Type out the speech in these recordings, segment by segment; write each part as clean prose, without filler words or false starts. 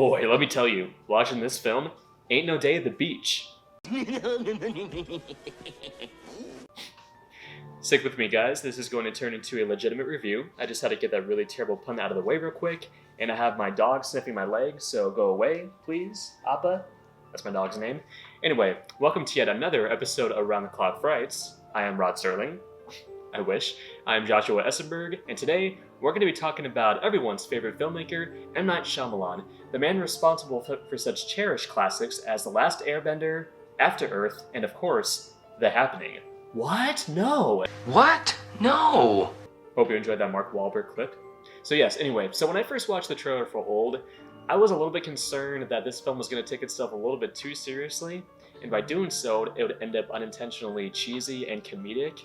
Boy, let me tell you, watching this film ain't no day at the beach. Stick with me, guys. This is going to turn into a legitimate review. I just had to get that really terrible pun out of the way real quick, and I have my dog sniffing my leg, so go away, please, Appa. That's my dog's name. Anyway, welcome to yet another episode of Around the Clock Frights. I am Rod Sterling. I wish. I'm Joshua Essenberg, and today we're going to be talking about everyone's favorite filmmaker, M. Night Shyamalan, the man responsible for such cherished classics as The Last Airbender, After Earth, and of course, The Happening. What? No! What? No! Hope you enjoyed that Mark Wahlberg clip. So when I first watched the trailer for Old, I was a little bit concerned that this film was going to take itself a little bit too seriously, and by doing so, it would end up unintentionally cheesy and comedic.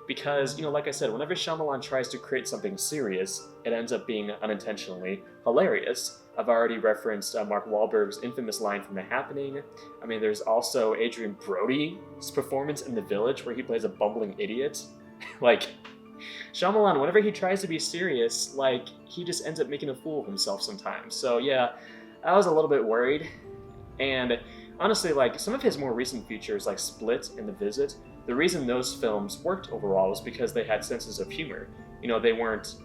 Because, like I said, whenever Shyamalan tries to create something serious, it ends up being unintentionally hilarious. I've already referenced Mark Wahlberg's infamous line from The Happening. I mean, there's also Adrian Brody's performance in The Village, where he plays a bumbling idiot. Shyamalan, whenever he tries to be serious, he just ends up making a fool of himself sometimes. So yeah, I was a little bit worried. And honestly, some of his more recent features, like Split and The Visit, the reason those films worked overall was because they had senses of humor. They weren't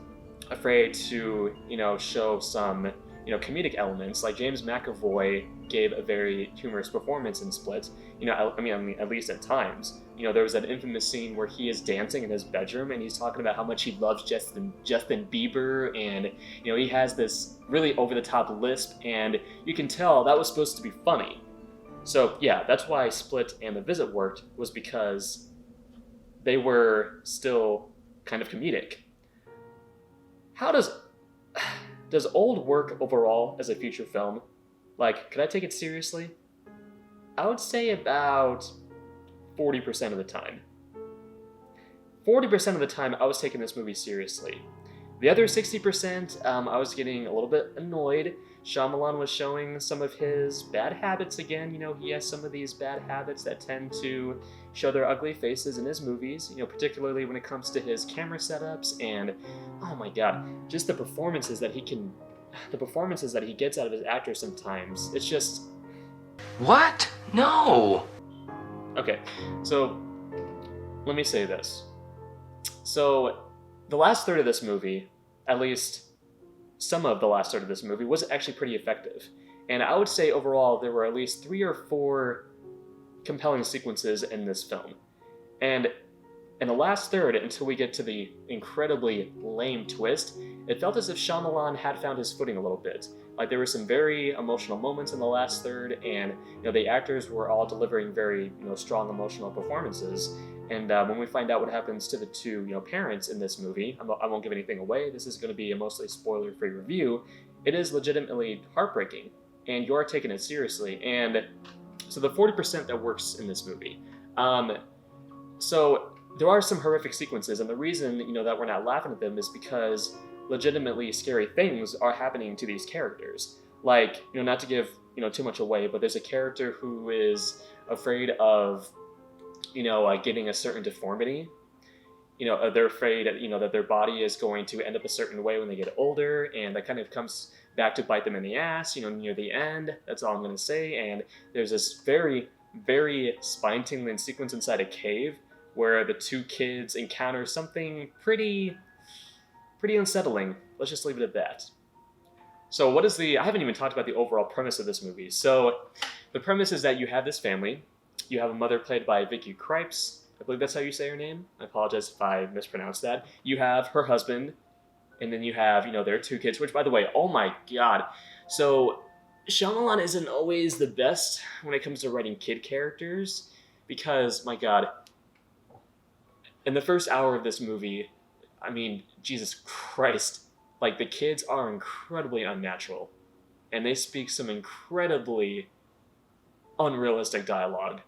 afraid to, show some, comedic elements. Like James McAvoy gave a very humorous performance in Split. I mean, at least at times. There was that infamous scene where he is dancing in his bedroom and he's talking about how much he loves Justin Bieber, and he has this really over-the-top lisp, and you can tell that was supposed to be funny. So yeah, that's why Split and The Visit worked, was because they were still kind of comedic. How does Old work overall as a feature film? Could I take it seriously? I would say about 40% of the time. 40% of the time, I was taking this movie seriously. The other 60%, I was getting a little bit annoyed. Shyamalan was showing some of his bad habits again. He has some of these bad habits that tend to show their ugly faces in his movies, particularly when it comes to his camera setups and, oh my god, just the performances that he gets out of his actors sometimes. It's just... What? No! Okay, so let me say this. So the last third of this movie, at least some of the last third of this movie, was actually pretty effective. And I would say overall there were at least 3 or 4 compelling sequences in this film. And in the last third, until we get to the incredibly lame twist, it felt as if Shyamalan had found his footing a little bit. There were some very emotional moments in the last third, and the actors were all delivering very strong emotional performances. And when we find out what happens to the two parents in this movie, I won't give anything away. This is going to be a mostly spoiler-free review. It is legitimately heartbreaking, and you are taking it seriously. And so the 40% that works in this movie. So there are some horrific sequences, and the reason that we're not laughing at them is because legitimately scary things are happening to these characters. Not to give too much away, but there's a character who is afraid of getting a certain deformity. They're afraid that their body is going to end up a certain way when they get older, and that kind of comes back to bite them in the ass, near the end. That's all I'm going to say. And there's this very, very spine-tingling sequence inside a cave where the two kids encounter something pretty unsettling. Let's just leave it at that. So I haven't even talked about the overall premise of this movie. So the premise is that you have this family. You have a mother played by Vicky Krieps. I believe that's how you say her name. I apologize if I mispronounced that. You have her husband, and then you have, their 2 kids, which, by the way, oh my god. So Shyamalan isn't always the best when it comes to writing kid characters, because, my god, in the first hour of this movie, I mean, Jesus Christ, the kids are incredibly unnatural, and they speak some incredibly unrealistic dialogue.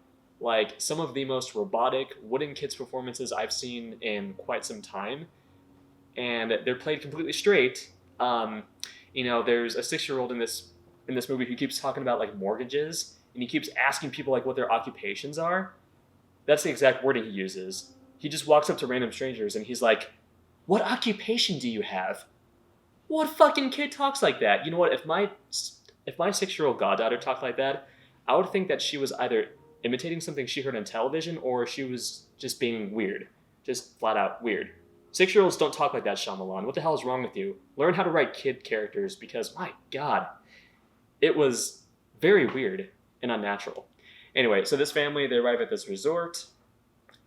Some of the most robotic wooden kids performances I've seen in quite some time, and they're played completely straight. There's a 6-year-old in this movie who keeps talking about mortgages, and he keeps asking people what their occupations are. That's the exact wording he uses. He just walks up to random strangers and he's like, "What occupation do you have?" What fucking kid talks like that? You know what? If if my 6-year-old goddaughter talked like that, I would think that she was either imitating something she heard on television or she was just being weird. Just flat out weird. 6-year-olds don't talk like that, Shyamalan. What the hell is wrong with you? Learn how to write kid characters because, my God, it was very weird and unnatural. Anyway, so this family, they arrive at this resort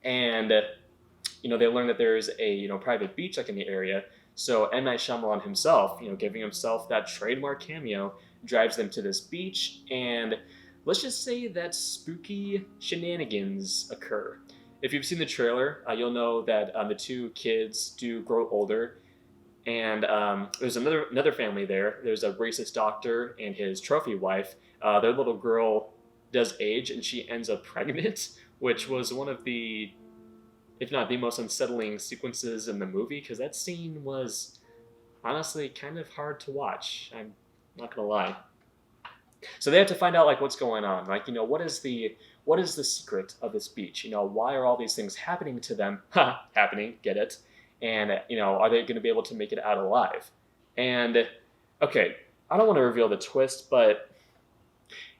and, they learn that there's a, private beach like in the area. So M. Night Shyamalan himself, giving himself that trademark cameo, drives them to this beach, and let's just say that spooky shenanigans occur. If you've seen the trailer, you'll know that the two kids do grow older, and there's another family there. There's a racist doctor and his trophy wife. Their little girl does age, and she ends up pregnant, which was one of the, if not the most unsettling sequences in the movie, because that scene was honestly kind of hard to watch. I'm not gonna lie. So they have to find out what's going on. What is the secret of this beach? Why are all these things happening to them? Happening, get it? And are they going to be able to make it out alive? And okay, I don't want to reveal the twist, but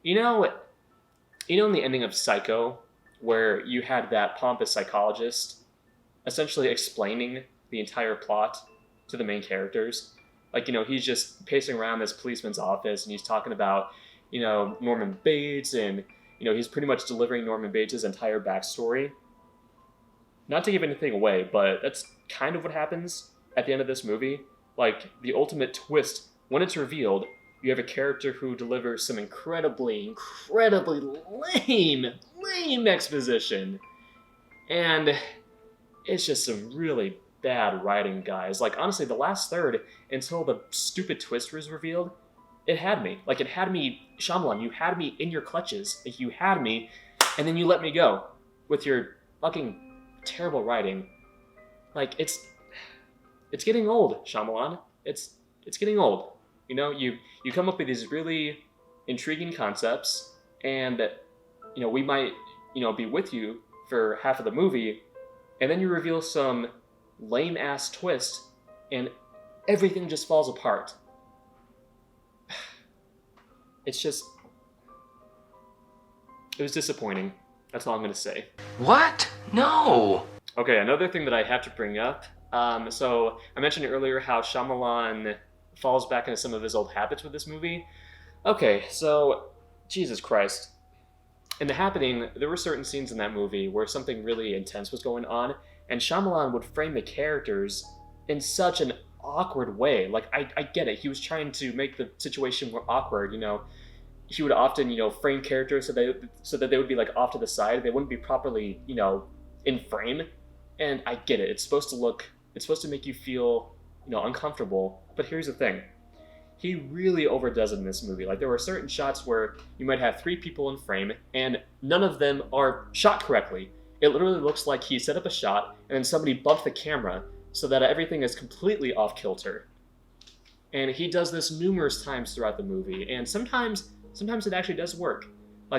in the ending of Psycho, where you had that pompous psychologist essentially explaining the entire plot to the main characters. He's just pacing around this policeman's office and he's talking about, Norman Bates, and, he's pretty much delivering Norman Bates' entire backstory. Not to give anything away, but that's kind of what happens at the end of this movie. The ultimate twist, when it's revealed, you have a character who delivers some incredibly lame exposition. And it's just some really bad writing, guys. Honestly, the last third, until the stupid twist was revealed, it had me. It had me, Shyamalan, you had me in your clutches. You had me, and then you let me go with your fucking terrible writing. It's getting old, Shyamalan. It's getting old. You come up with these really intriguing concepts, and we might be with you for half of the movie, and then you reveal some lame ass twist, and everything just falls apart. It was disappointing. That's all I'm gonna say. What? No! Okay, another thing that I have to bring up. So I mentioned earlier how Shyamalan falls back into some of his old habits with this movie. Okay, so Jesus Christ. In The Happening, there were certain scenes in that movie where something really intense was going on, and Shyamalan would frame the characters in such an awkward way. I get it. He was trying to make the situation more awkward, He would often, frame characters so that they would be off to the side. They wouldn't be properly, in frame. And I get it. It's supposed to make you feel, uncomfortable. But here's the thing. He really overdoes it in this movie. There were certain shots where you might have 3 people in frame, and none of them are shot correctly. It literally looks like he set up a shot, and then somebody bumped the camera so that everything is completely off kilter. And he does this numerous times throughout the movie, and sometimes it actually does work.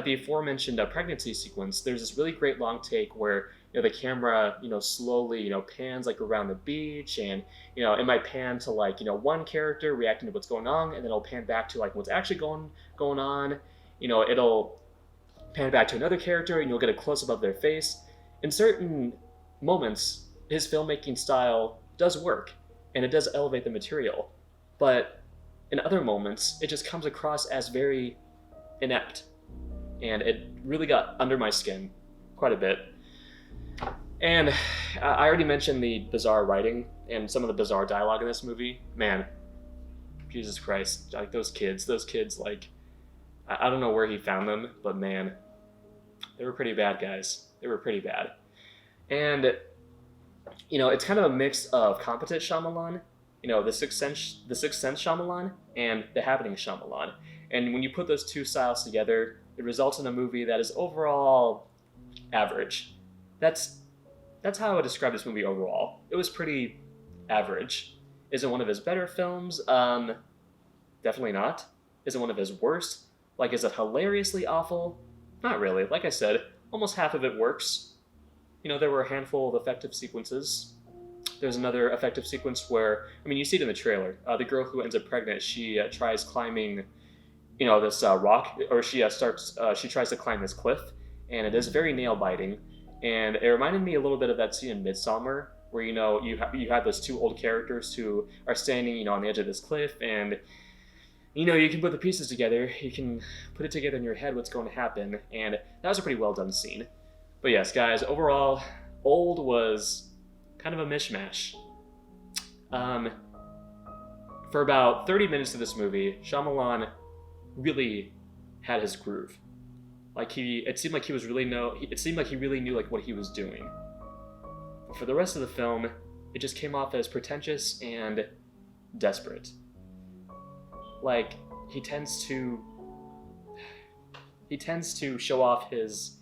The aforementioned pregnancy sequence, there's this really great long take where the camera slowly pans around the beach, and it might pan to one character reacting to what's going on, and then it'll pan back to what's actually going on. It'll pan back to another character, and you'll get a close up of their face. In certain moments, his filmmaking style does work, and it does elevate the material. But in other moments, it just comes across as very inept. And it really got under my skin quite a bit. And I already mentioned the bizarre writing and some of the bizarre dialogue in this movie. Man, Jesus Christ. Those kids, I don't know where he found them, but man, they were pretty bad, guys. They were pretty bad. And, it's kind of a mix of competent Shyamalan, the Sixth Sense Shyamalan, and The Happening Shyamalan. And when you put those two styles together, it results in a movie that is overall average. That's how I would describe this movie overall. It was pretty average. Is it one of his better films? Definitely not. Is it one of his worst? Is it hilariously awful? Not really. Like I said, almost half of it works. There were a handful of effective sequences. There's another effective sequence where, you see it in the trailer. The girl who ends up pregnant, she tries climbing this rock, or she tries to climb this cliff, and it is very nail biting, and it reminded me a little bit of that scene in Midsummer, where you have those two old characters who are standing on the edge of this cliff, and you can put the pieces together, you can put it together in your head what's going to happen, and that was a pretty well done scene. But yes, guys, overall, Old was kind of a mishmash. For about 30 minutes of this movie, Shyamalan really had his groove. It seemed like he really knew like what he was doing. But for the rest of the film, it just came off as pretentious and desperate. Like he tends to show off his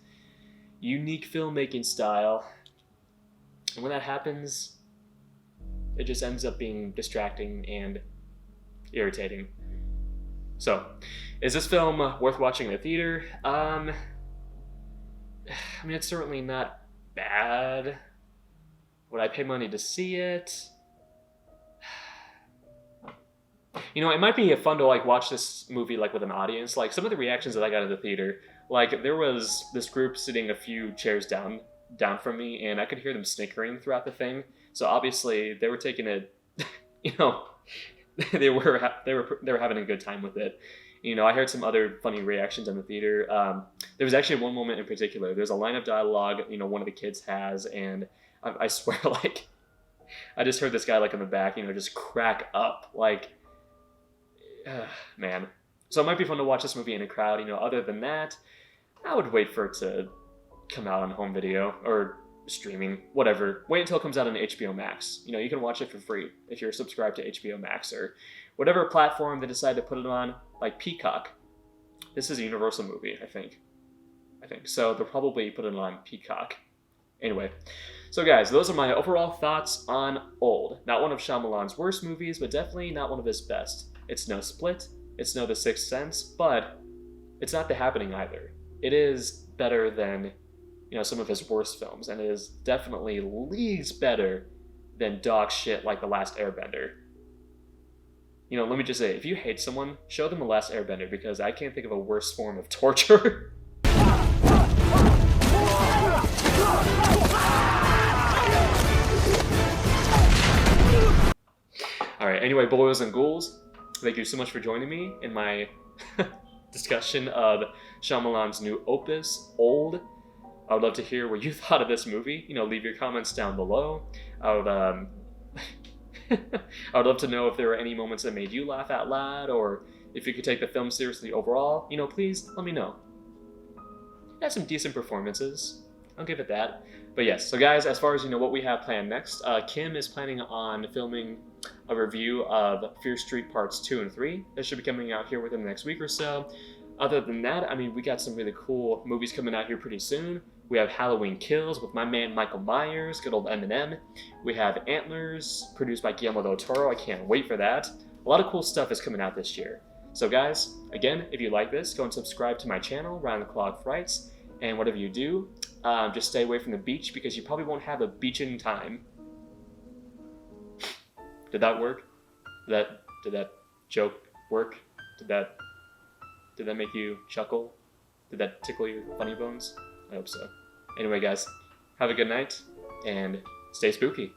unique filmmaking style, and when that happens, it just ends up being distracting and irritating. So, is this film worth watching in the theater? I mean, it's certainly not bad. Would I pay money to see it? It might be fun to watch this movie with an audience. Some of the reactions that I got in the theater, there was this group sitting a few chairs down from me, and I could hear them snickering throughout the thing. So obviously they were taking it, they were having a good time with it. I heard some other funny reactions in the theater. There was actually one moment in particular. There's a line of dialogue, one of the kids has, and I swear, I just heard this guy in the back, just crack up, man. So it might be fun to watch this movie in a crowd. Other than that, I would wait for it to come out on home video or streaming, whatever. Wait until it comes out on HBO Max. You can watch it for free if you're subscribed to HBO Max or whatever platform they decide to put it on, like Peacock. This is a Universal movie, I think. So they'll probably put it on Peacock. Anyway, so guys, those are my overall thoughts on Old. Not one of Shyamalan's worst movies, but definitely not one of his best. It's no Split, it's no The Sixth Sense, but it's not The Happening either. It is better than some of his worst films, and it is definitely leagues better than dog shit like The Last Airbender. Let me just say, if you hate someone, show them The Last Airbender, because I can't think of a worse form of torture. Alright, anyway, boys and ghouls, thank you so much for joining me in my discussion of Shyamalan's new opus, Old. I would love to hear what you thought of this movie. Leave your comments down below. I would love to know if there were any moments that made you laugh out loud, or if you could take the film seriously overall. Please let me know. It had some decent performances. I'll give it that. But yes, so guys, as far as what we have planned next, Kim is planning on filming a review of Fear Street Parts 2 and 3. That should be coming out here within the next week or so. Other than that, I mean, we got some really cool movies coming out here pretty soon. We have Halloween Kills with my man Michael Myers, good old Eminem. We have Antlers, produced by Guillermo del Toro. I can't wait for that. A lot of cool stuff is coming out this year. So guys, again, if you like this, go and subscribe to my channel, Round the Clock Frights. And whatever you do, just stay away from the beach, because you probably won't have a beaching time. Did that work? Did that joke work? Did that make you chuckle? Did that tickle your funny bones? I hope so. Anyway, guys, have a good night, and stay spooky.